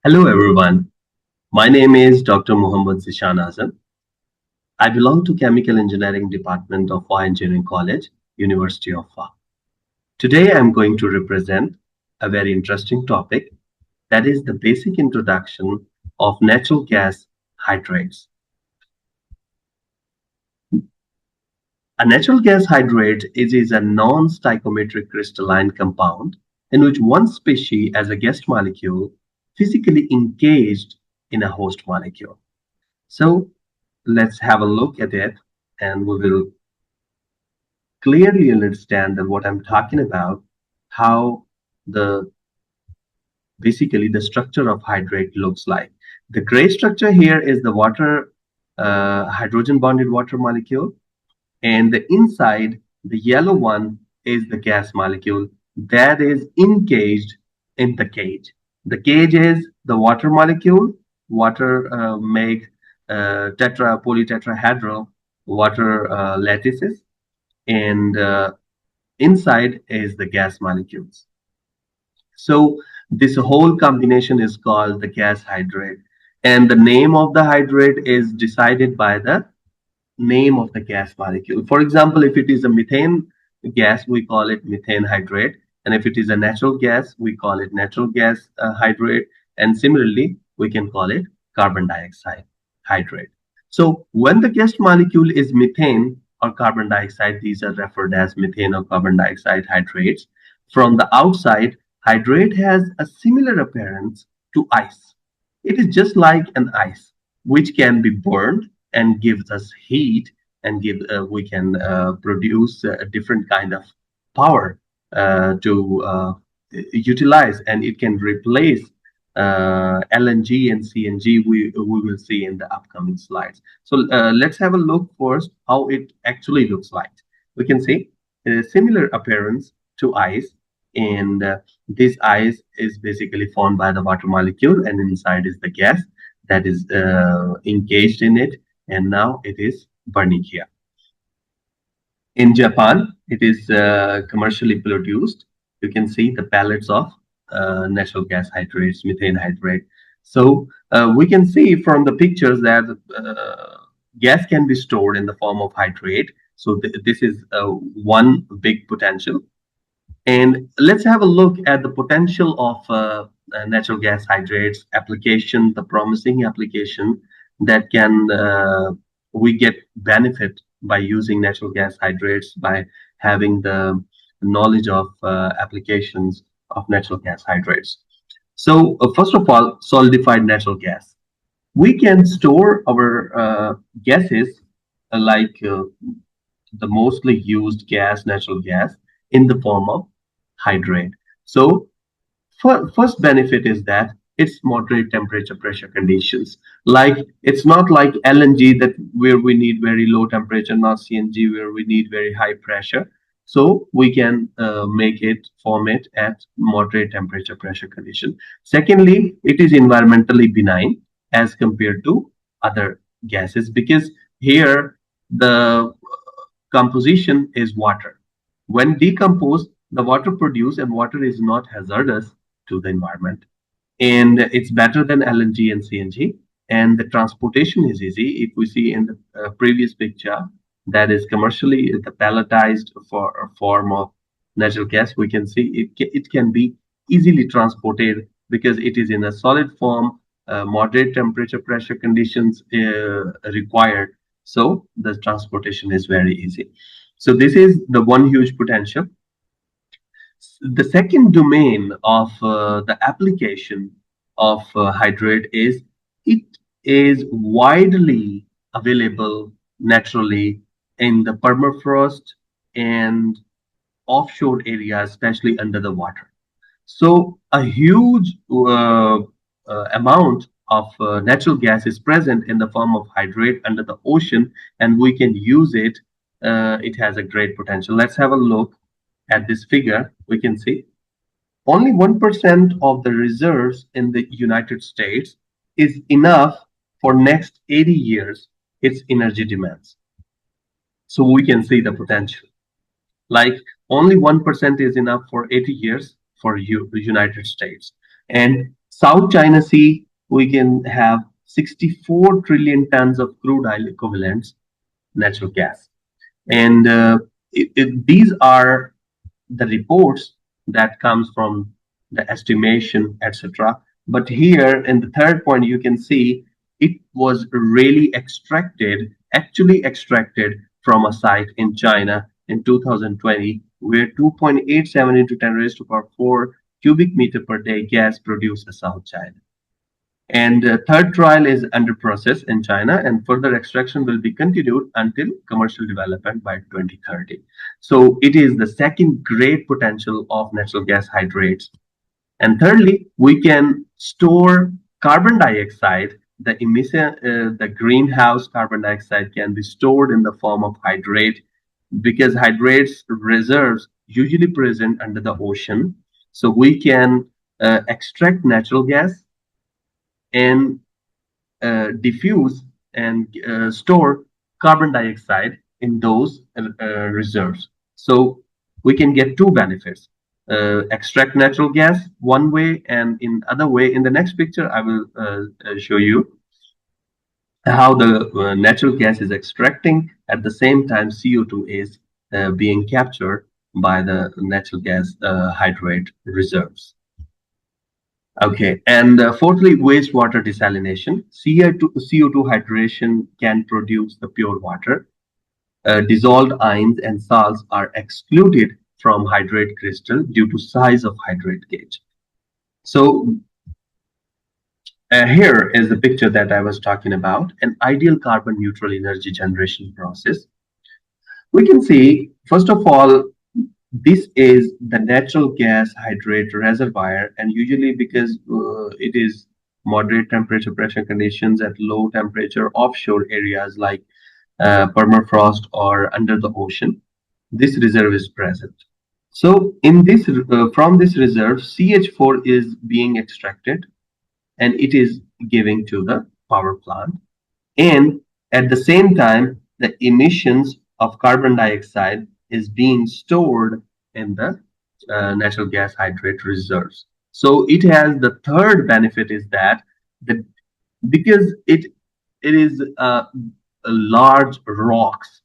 Hello everyone. My name is Dr. Muhammad Zeeshan Azam. I belong to Chemical Engineering Department of Fire Engineering College, University of Fire. Today I'm going to represent a very interesting topic, that is the basic introduction of natural gas hydrates. A natural gas hydrate is a non-stoichiometric crystalline compound in which one species as a guest molecule physically engaged in a host molecule. So let's have a look at it and we will clearly understand that what I'm talking about, how the basically the structure of hydrate looks like. The gray structure here is the water, hydrogen bonded water molecule, and the inside, the yellow one is the gas molecule that is encaged in the cage. The cage is the water molecule. Water make polytetrahedral water lattices, and inside is the gas molecules. So this whole combination is called the gas hydrate, and the name of the hydrate is decided by the name of the gas molecule. For example, if it is a methane gas, we call it methane hydrate. And if it is a natural gas, we call it natural gas hydrate. And similarly, we can call it carbon dioxide hydrate. So when the gas molecule is methane or carbon dioxide, these are referred as methane or carbon dioxide hydrates. From the outside, hydrate has a similar appearance to ice. It is just like an ice, which can be burned and gives us heat and give we can produce a different kind of power to utilize, and it can replace LNG and CNG. We will see in the upcoming slides. So let's have a look first how it actually looks like. We can see a similar appearance to ice, and this ice is basically formed by the water molecule, and inside is the gas that is engaged in it, and now it is burning here. In Japan, it is commercially produced. You can see the pellets of natural gas hydrates, methane hydrate. So we can see from the pictures that gas can be stored in the form of hydrate. So this is one big potential. And let's have a look at the potential of natural gas hydrates application, the promising application that can we get benefit by using natural gas hydrates, by having the knowledge of applications of natural gas hydrates. So first of all, solidified natural gas. We can store our gases like the mostly used gas, natural gas, in the form of hydrate. So first benefit is that it's moderate temperature pressure conditions. Like it's not like LNG that where we need very low temperature, not CNG where we need very high pressure. So we can make it, form it at moderate temperature pressure condition. Secondly, it is environmentally benign as compared to other gases, because here the composition is water. When decomposed, the water produced, and water is not hazardous to the environment. And it's better than LNG and CNG. And the transportation is easy. If we see in the previous picture, that is commercially the pelletized for form of natural gas, we can see it can be easily transported because it is in a solid form, moderate temperature pressure conditions required. So the transportation is very easy. So this is the one huge potential. The second domain of the application of hydrate is it is widely available naturally in the permafrost and offshore areas, especially under the water. So a huge amount of natural gas is present in the form of hydrate under the ocean, and we can use it. It has a great potential. Let's have a look at this figure. We can see only 1% of the reserves in the United States is enough for next 80 years its energy demands. So we can see the potential. Like only 1% is enough for 80 years for the United States. And South China Sea, we can have 64 trillion tons of crude oil equivalents natural gas. And these are the reports that comes from the estimation, etc. But here in the third point, you can see it was really actually extracted from a site in China in 2020, where 2.87 into 10 raised to power 4 cubic meter per day gas produced in South China. And third trial is under process in China, and further extraction will be continued until commercial development by 2030. So it is the second great potential of natural gas hydrates. And thirdly, we can store carbon dioxide. The emission, the greenhouse carbon dioxide can be stored in the form of hydrate because hydrates reserves usually present under the ocean. So we can extract natural gas and diffuse and store carbon dioxide in those reserves. So we can get two benefits. Extract natural gas one way, and in other way, in the next picture, I will show you how the natural gas is extracting. At the same time, CO2 is being captured by the natural gas hydrate reserves. Okay, and fourthly, wastewater desalination. CO2 hydration can produce the pure water. Dissolved ions and salts are excluded from hydrate crystal due to size of hydrate gauge. So here is the picture that I was talking about, an ideal carbon neutral energy generation process. We can see, first of all, this is the natural gas hydrate reservoir, and usually because it is moderate temperature pressure conditions at low temperature offshore areas like permafrost or under the ocean, this reserve is present. So in this from this reserve, CH4 is being extracted and it is giving to the power plant. And at the same time, the emissions of carbon dioxide is being stored in the natural gas hydrate reserves. So it has the third benefit is that the because it is large rocks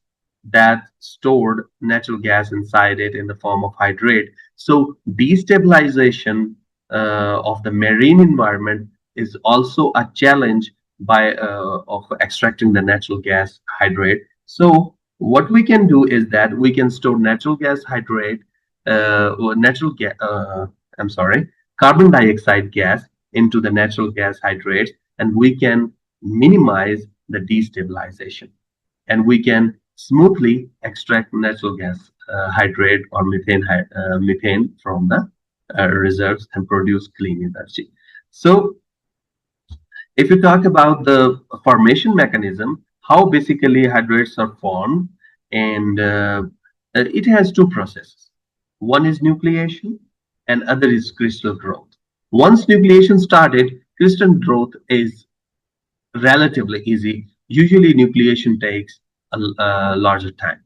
that stored natural gas inside it in the form of hydrate. So destabilization of the marine environment is also a challenge by of extracting the natural gas hydrate. So what we can do is that we can store natural gas hydrate, or natural gas. I'm sorry, carbon dioxide gas into the natural gas hydrates, and we can minimize the destabilization, and we can smoothly extract natural gas hydrate or methane from the reserves and produce clean energy. So if you talk about the formation mechanism, how basically hydrates are formed, and it has two processes. One is nucleation, and other is crystal growth. Once nucleation started, crystal growth is relatively easy. Usually, nucleation takes a larger time.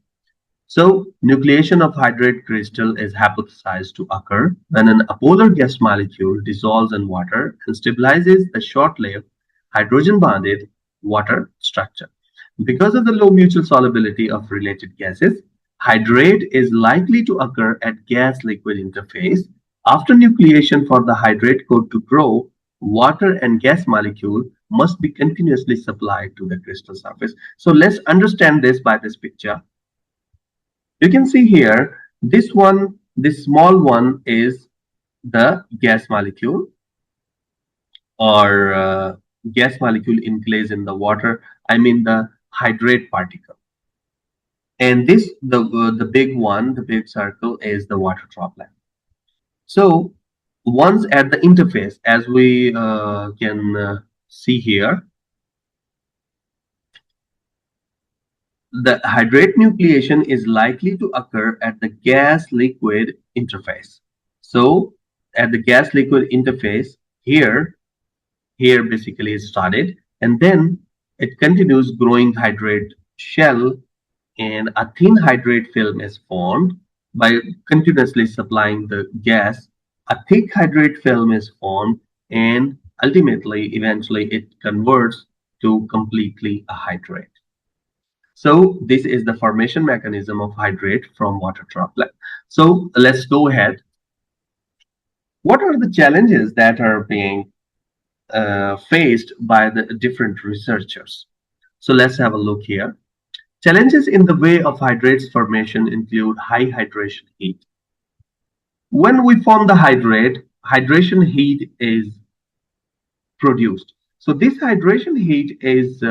So, nucleation of hydrate crystal is hypothesized to occur when an apolar gas molecule dissolves in water and stabilizes the short-lived hydrogen-bonded water structure. Because of the low mutual solubility of related gases, hydrate is likely to occur at gas-liquid interface. After nucleation, for the hydrate code to grow, water and gas molecule must be continuously supplied to the crystal surface. So let's understand this by this picture. You can see here, this small one is the gas molecule, or gas molecule enclosed in the water. I mean the hydrate particle. And the big one, the big circle is the water droplet. So once at the interface, as we can see here, the hydrate nucleation is likely to occur at the gas-liquid interface. So at the gas-liquid interface, here basically is started, and then it continues growing hydrate shell, and a thin hydrate film is formed by continuously supplying the gas. A thick hydrate film is formed, and ultimately, eventually, it converts to completely a hydrate. So this is the formation mechanism of hydrate from water droplet. So let's go ahead. What are the challenges that are being faced by the different researchers? So let's have a look here. Challenges in the way of hydrates formation include high hydration heat. When we form the hydrate, hydration heat is produced. So this hydration heat is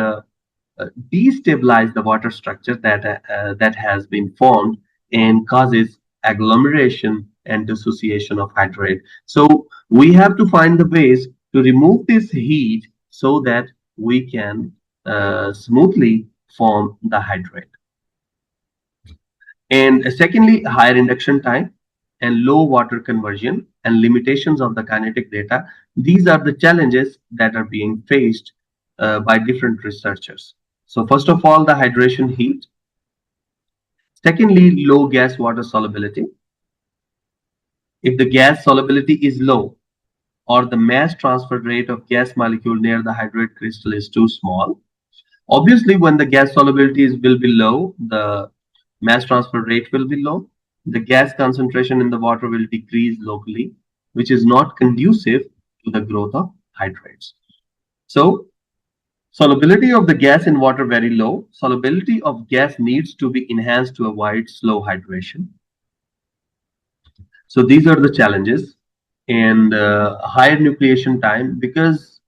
destabilize the water structure that has been formed and causes agglomeration and dissociation of hydrate. So we have to find the ways to remove this heat so that we can smoothly form the hydrate. And secondly, higher induction time and low water conversion and limitations of the kinetic data. These are the challenges that are being faced by different researchers. So first of all, the hydration heat. Secondly, low gas water solubility. If the gas solubility is low or the mass transfer rate of gas molecule near the hydrate crystal is too small, obviously when the gas solubility will be low, the mass transfer rate will be low. The gas concentration in the water will decrease locally, which is not conducive to the growth of hydrates. So solubility of the gas in water very low. Solubility of gas needs to be enhanced to avoid slow hydration. So these are the challenges, and higher nucleation time because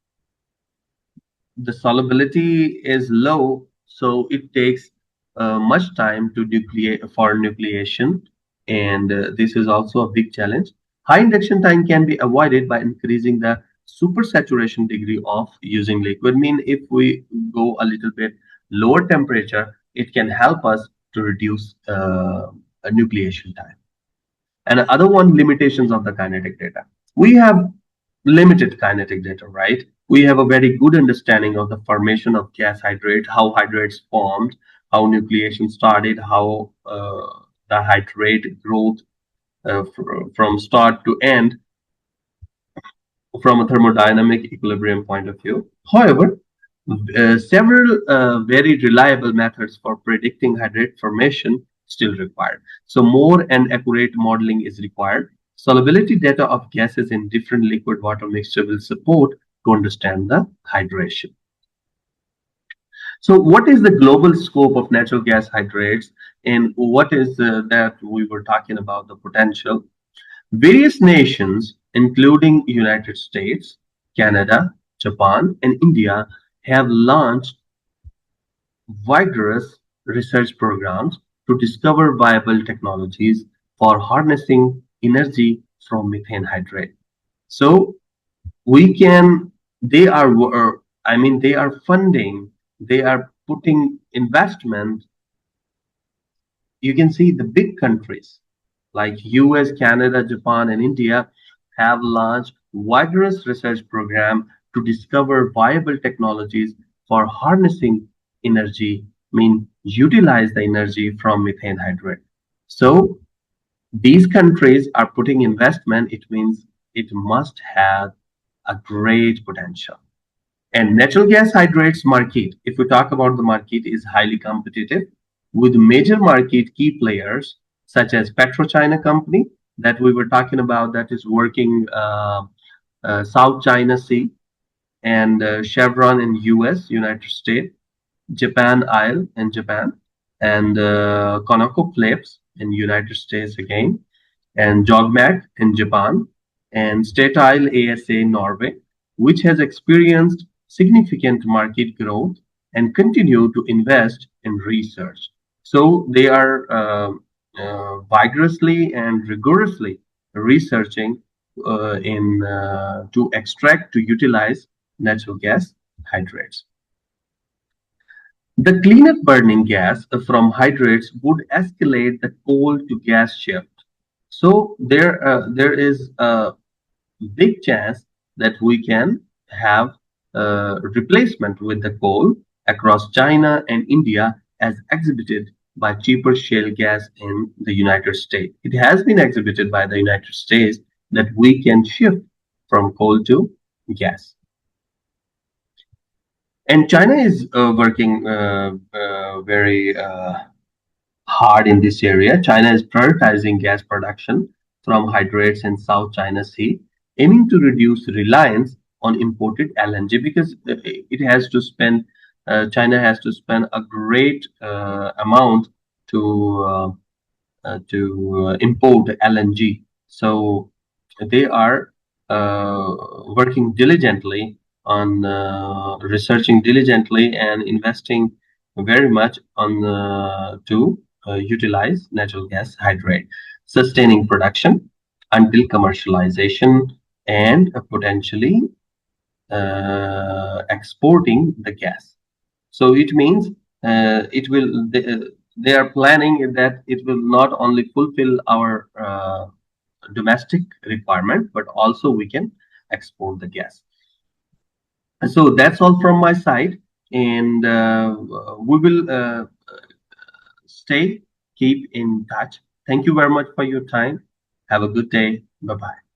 the solubility is low, so it takes much time to nucleate for nucleation, and this is also a big challenge. High induction time can be avoided by increasing the supersaturation degree of using liquid. Mean if we go a little bit lower temperature, it can help us to reduce a nucleation time. And other one, limitations of the kinetic data. We have limited kinetic data, right? We have a very good understanding of the formation of gas hydrate, how hydrates formed, how nucleation started, how the hydrate growth from start to end from a thermodynamic equilibrium point of view. However, several very reliable methods for predicting hydrate formation still required. So more and accurate modeling is required. Solubility data of gases in different liquid water mixture will support to understand the hydration. So what is the global scope of natural gas hydrates, and what is that we were talking about the potential? Various nations, including United States, Canada, Japan, and India, have launched vigorous research programs to discover viable technologies for harnessing energy from methane hydrate. So we can, they are, they are funding, they are putting investment. You can see the big countries like US, Canada, Japan, and India have launched vigorous research program to discover viable technologies for harnessing energy, mean utilize the energy from methane hydrate. So these countries are putting investment, it means it must have a great potential. And natural gas hydrates market, if we talk about the market, is highly competitive with major market key players such as PetroChina company that we were talking about that is working South China Sea, and Chevron in US, United States, Japan Isle in Japan, and ConocoPhillips in United States again, and Jogmac in Japan, and Statoil ASA Norway, which has experienced significant market growth and continue to invest in research. So they are vigorously and rigorously researching in to extract to utilize natural gas hydrates. The cleaner burning gas from hydrates would escalate the coal to gas shift. So there is a big chance that we can have replacement with the coal across China and India as exhibited by cheaper shale gas in the United States. It has been exhibited by the United States that we can shift from coal to gas. And China is working very hard in this area. China is prioritizing gas production from hydrates in South China Sea, aiming to reduce reliance on imported LNG because it has to spend, China has to spend a great amount to import LNG. So they are working diligently on researching diligently and investing very much on to utilize natural gas hydrate, sustaining production until commercialization and potentially exporting the gas. So it means they are planning that it will not only fulfill our domestic requirement, but also we can export the gas. So that's all from my side, and we will stay keep in touch. Thank you very much for your time. Have a good day. Bye bye.